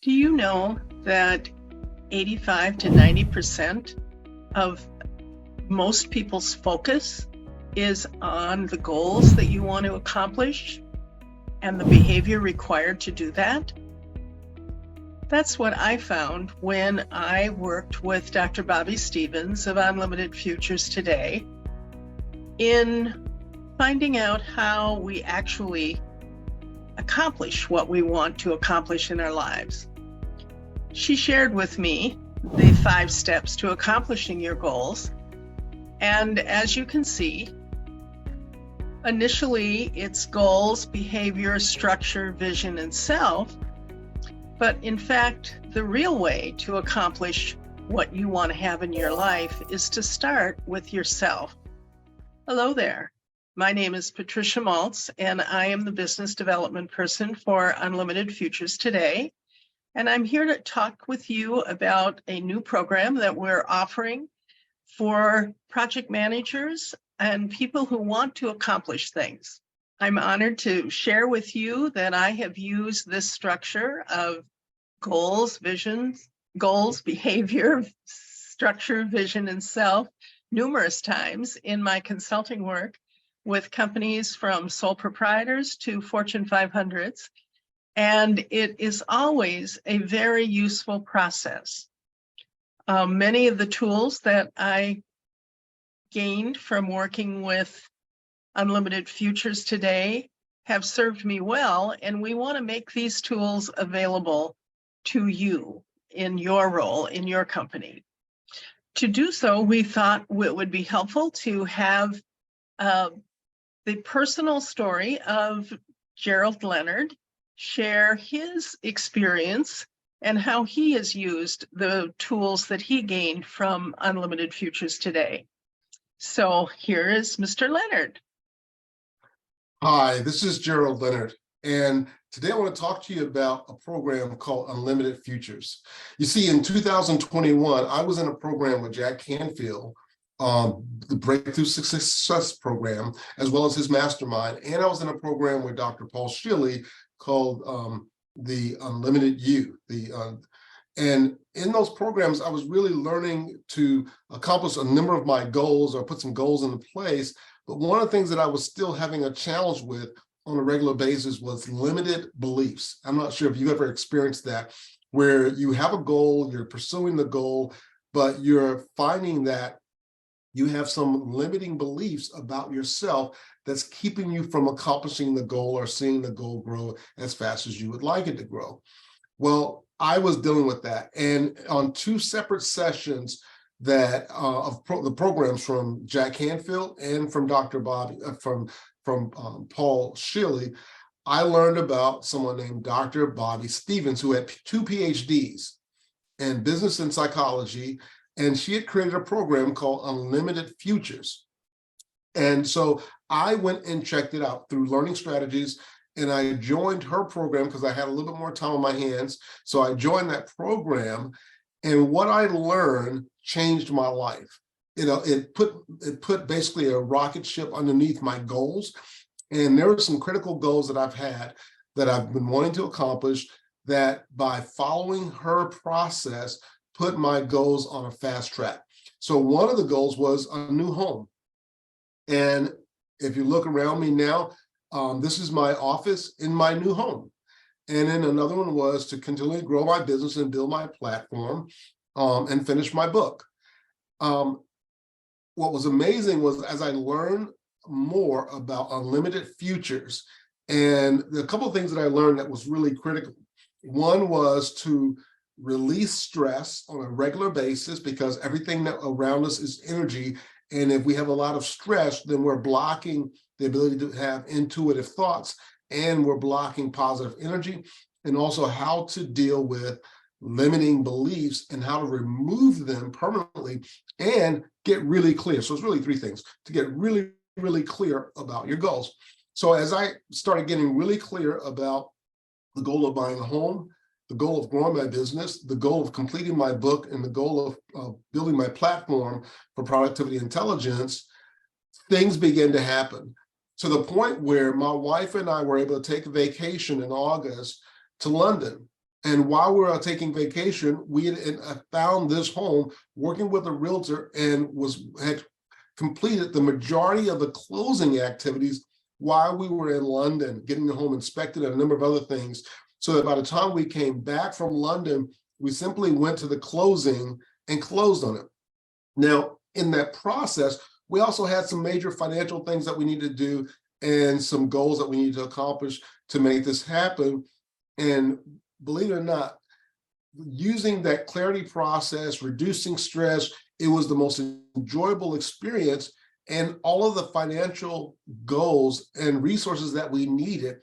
Do you know that 85 to 90% of most people's focus is on the goals that you want to accomplish and the behavior required to do that? That's what I found when I worked with Dr. Bobby Stevens of Unlimited Futures Today in finding out how we actually accomplish what we want to accomplish in our lives. She shared with me the 5 steps to accomplishing your goals. And as you can see, initially it's goals, behavior, structure, vision, and self. But in fact, the real way to accomplish what you want to have in your life is to start with yourself. Hello there. My name is Patricia Maltz, and I am the business development person for Unlimited Futures Today. And I'm here to talk with you about a new program that we're offering for project managers and people who want to accomplish things. I'm honored to share with you that I have used this structure of goals, visions, goals, behavior, structure, vision, and self numerous times in my consulting work with companies from sole proprietors to Fortune 500s. And it is always a very useful process. Many of the tools that I gained from working with Unlimited Futures Today have served me well, and we want to make these tools available to you in your role, in your company. To do so, we thought it would be helpful to have the personal story of Gerald Leonard share his experience and how he has used the tools that he gained from Unlimited Futures Today. So here is Mr. Leonard. Hi, this is Gerald Leonard, and today I want to talk to you about a program called Unlimited Futures. You see, in 2021, I was in a program with Jack Canfield, the Breakthrough Success Program, as well as his mastermind, and I was in a program with Dr. Paul Shilley called the Unlimited You. And in those programs, I was really learning to accomplish a number of my goals or put some goals into place. But one of the things that I was still having a challenge with on a regular basis was limited beliefs. I'm not sure if you've ever experienced that, where you have a goal, you're pursuing the goal, but you're finding that you have some limiting beliefs about yourself that's keeping you from accomplishing the goal or seeing the goal grow as fast as you would like it to grow. Well, I was dealing with that. And on 2 separate sessions that the programs from Jack Canfield and from Dr. Bobby, from Paul Shilley, I learned about someone named Dr. Bobby Stevens, who had 2 PhDs in business and psychology. And she had created a program called Unlimited Futures. And so I went and checked it out through Learning Strategies, and I joined her program because I had a little bit more time on my hands. So I joined that program, and what I learned changed my life. It put basically a rocket ship underneath my goals. And there were some critical goals that I've had that I've been wanting to accomplish that by following her process, put my goals on a fast track. So one of the goals was a new home. And if you look around me now, this is my office in my new home. And then another one was to continually grow my business and build my platform and finish my book. What was amazing was as I learned more about Unlimited Futures, and a couple of things that I learned that was really critical. One was to release stress on a regular basis, because everything that around us is energy. And if we have a lot of stress, then we're blocking the ability to have intuitive thoughts, and we're blocking positive energy, and also how to deal with limiting beliefs and how to remove them permanently and get really clear. So it's really 3 things: to get really, really clear about your goals. So as I started getting really clear about the goal of buying a home, the goal of growing my business, the goal of completing my book, and the goal of building my platform for productivity intelligence, things began to happen to the point where my wife and I were able to take a vacation in August to London. And while we were taking vacation, we had found this home working with a realtor and had completed the majority of the closing activities while we were in London, getting the home inspected and a number of other things. So that by the time we came back from London, we simply went to the closing and closed on it. Now, in that process, we also had some major financial things that we needed to do and some goals that we needed to accomplish to make this happen. And believe it or not, using that clarity process, reducing stress, it was the most enjoyable experience, and all of the financial goals and resources that we needed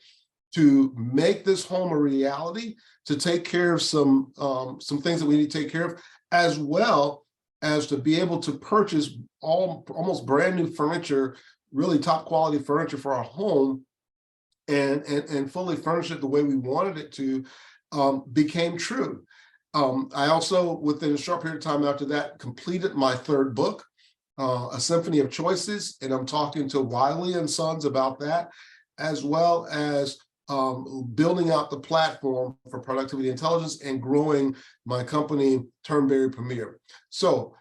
to make this home a reality, to take care of some things that we need to take care of, as well as to be able to purchase almost brand new furniture, really top quality furniture for our home, and fully furnish it the way we wanted it to, became true. I also, within a short period of time after that, completed my third book, A Symphony of Choices, and I'm talking to Wiley and Sons about that, as well as building out the platform for productivity intelligence and growing my company, Turnberry Premier. So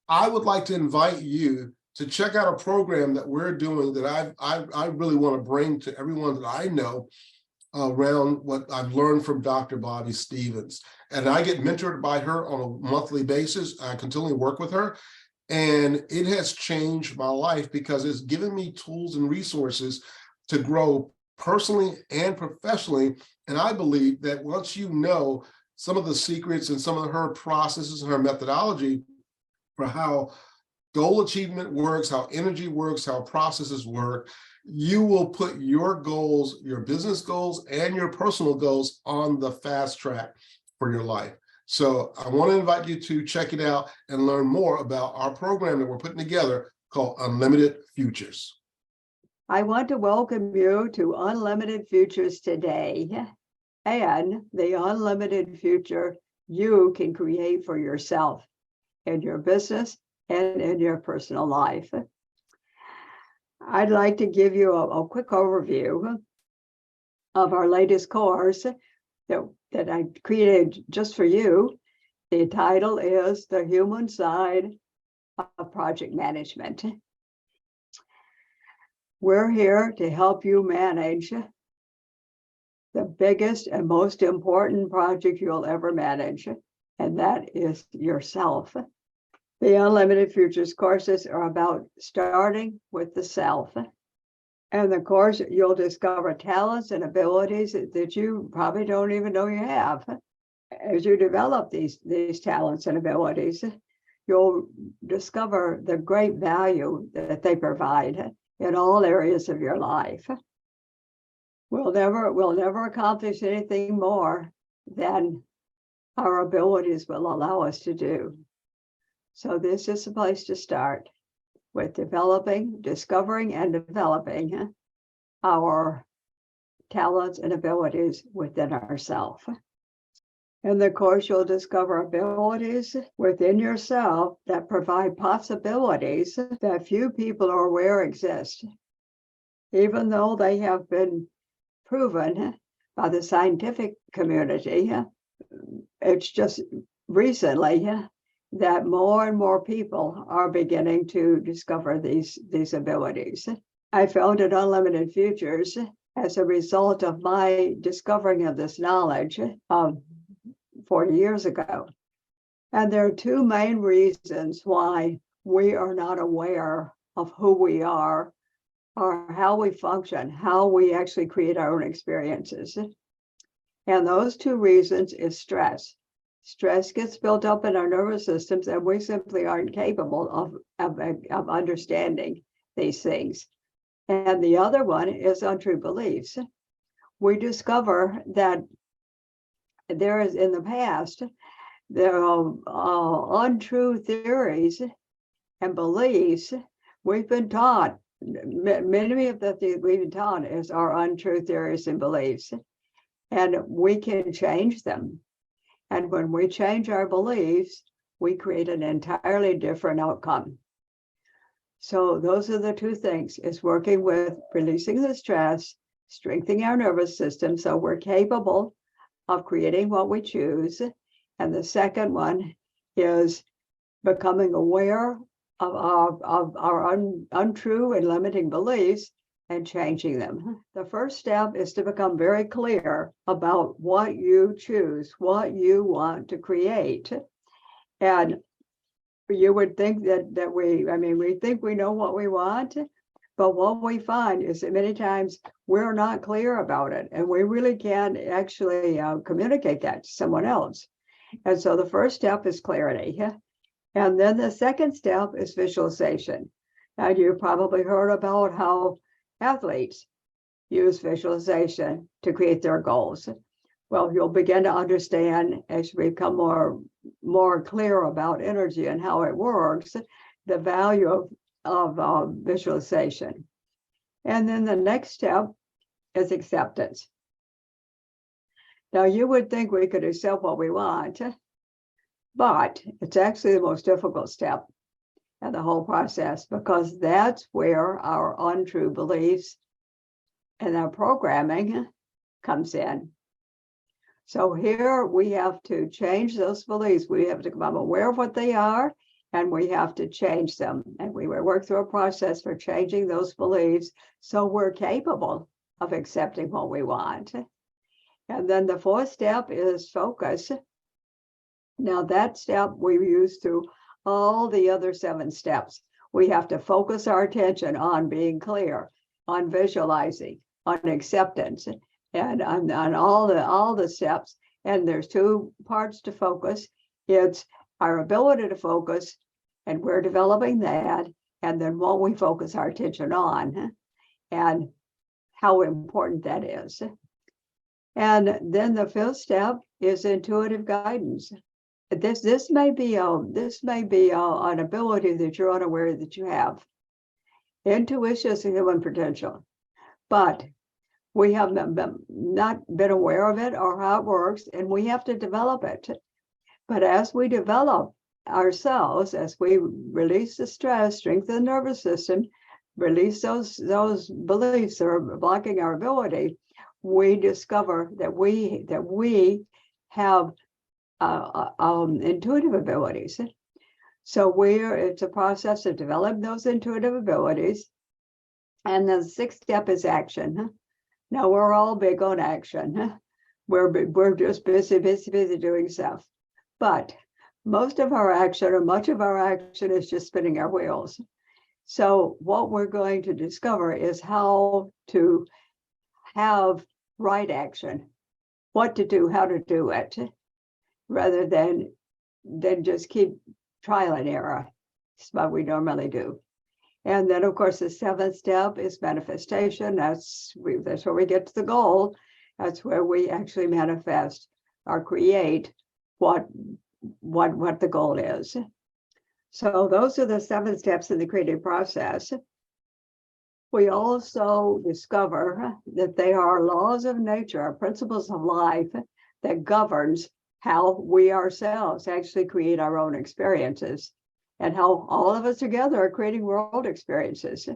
I would like to invite you to check out a program that we're doing that I really want to bring to everyone that I know around what I've learned from Dr. Bobby Stevens. And I get mentored by her on a monthly basis. I continually work with her. And it has changed my life because it's given me tools and resources to grow personally and professionally. And I believe that once you know some of the secrets and some of her processes and her methodology for how goal achievement works, how energy works, how processes work, you will put your goals, your business goals, and your personal goals on the fast track for your life. So I want to invite you to check it out and learn more about our program that we're putting together called Unlimited Futures. I want to welcome you to Unlimited Futures today, and the unlimited future you can create for yourself in your business and in your personal life. I'd like to give you a quick overview of our latest course that I created just for you. The title is The Human Side of Project Management. We're here to help you manage the biggest and most important project you'll ever manage, and that is yourself. The Unlimited Futures courses are about starting with the self. And the course, you'll discover talents and abilities that you probably don't even know you have. As you develop these talents and abilities, you'll discover the great value that they provide in all areas of your life. We'll never accomplish anything more than our abilities will allow us to do. So this is a place to start with discovering and developing our talents and abilities within ourselves. In the course, you'll discover abilities within yourself that provide possibilities that few people are aware exist, even though they have been proven by the scientific community. It's just recently that more and more people are beginning to discover these abilities. I founded Unlimited Futures as a result of my discovering of this knowledge 40 years ago. And there are two main reasons why we are not aware of who we are or how we function, how we actually create our own experiences. And those two reasons is stress. Stress gets built up in our nervous systems, and we simply aren't capable of understanding these things. And the other one is untrue beliefs. We discover that there is, in the past, there are untrue theories and beliefs we've been taught. Many of the things we've been taught is our untrue theories and beliefs, and we can change them. And when we change our beliefs, we create an entirely different outcome. So those are the two things, is working with releasing the stress, strengthening our nervous system so we're capable of creating what we choose. And the second one is becoming aware of our untrue and limiting beliefs and changing them. The first step is to become very clear about what you choose, what you want to create. And you would think that we think we know what we want, but what we find is that many times we're not clear about it, and we really can't actually communicate that to someone else. And so the first step is clarity. And then the second step is visualization. And you probably heard about how athletes use visualization to create their goals. Well, you'll begin to understand as you become more clear about energy and how it works, the value of visualization. And then the next step is acceptance. Now, you would think we could accept what we want, but it's actually the most difficult step in the whole process, because that's where our untrue beliefs and our programming comes in. So here we have to change those beliefs. We have to become aware of what they are, and we have to change them. And we will work through a process for changing those beliefs so we're capable of accepting what we want. And then the fourth step is focus. Now that step we use through all the other 7 steps. We have to focus our attention on being clear, on visualizing, on acceptance, and on all the steps. And there's 2 parts to focus. It's our ability to focus, and we're developing that, and then what we focus our attention on and how important that is. And then the 5th step is intuitive guidance. This may be an ability that you're unaware that you have. Intuition is a human potential, but we have not been aware of it or how it works, and we have to develop it. But as we develop ourselves, as we release the stress, strengthen the nervous system, release those beliefs that are blocking our ability, we discover that we have intuitive abilities. So it's a process of developing those intuitive abilities. And the 6th step is action. Now we're all big on action. We're just busy doing stuff. But most of our action, or much of our action, is just spinning our wheels. So what we're going to discover is how to have right action, what to do, how to do it, rather than just keep trial and error. That's what we normally do. And then, of course, the 7th step is manifestation. That's where we get to the goal. That's where we actually manifest or create what the goal is. So those are the 7 steps in the creative process. We also discover that they are laws of nature, principles of life that governs how we ourselves actually create our own experiences, and how all of us together are creating world experiences.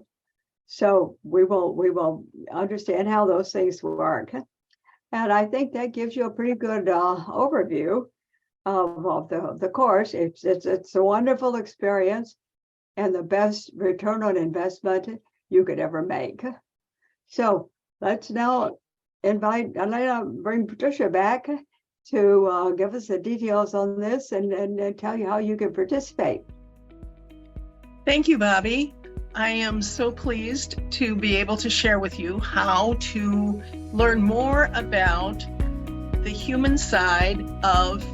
So we will understand how those things work. And I think that gives you a pretty good overview of the course. It's a wonderful experience and the best return on investment you could ever make. So let's now bring Patricia back to give us the details on this and tell you how you can participate. Thank you, Bobby. I am so pleased to be able to share with you how to learn more about the human side of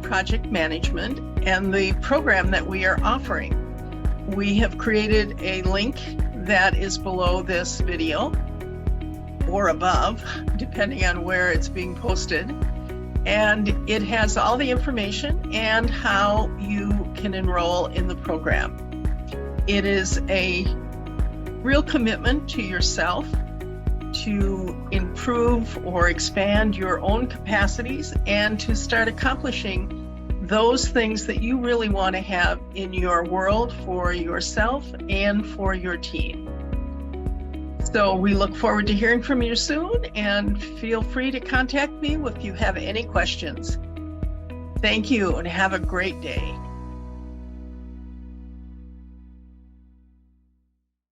project management and the program that we are offering. We have created a link that is below this video or above, depending on where it's being posted. And it has all the information and how you can enroll in the program. It is a real commitment to yourself to improve or expand your own capacities and to start accomplishing those things that you really want to have in your world for yourself and for your team. So we look forward to hearing from you soon, and feel free to contact me if you have any questions. Thank you and have a great day.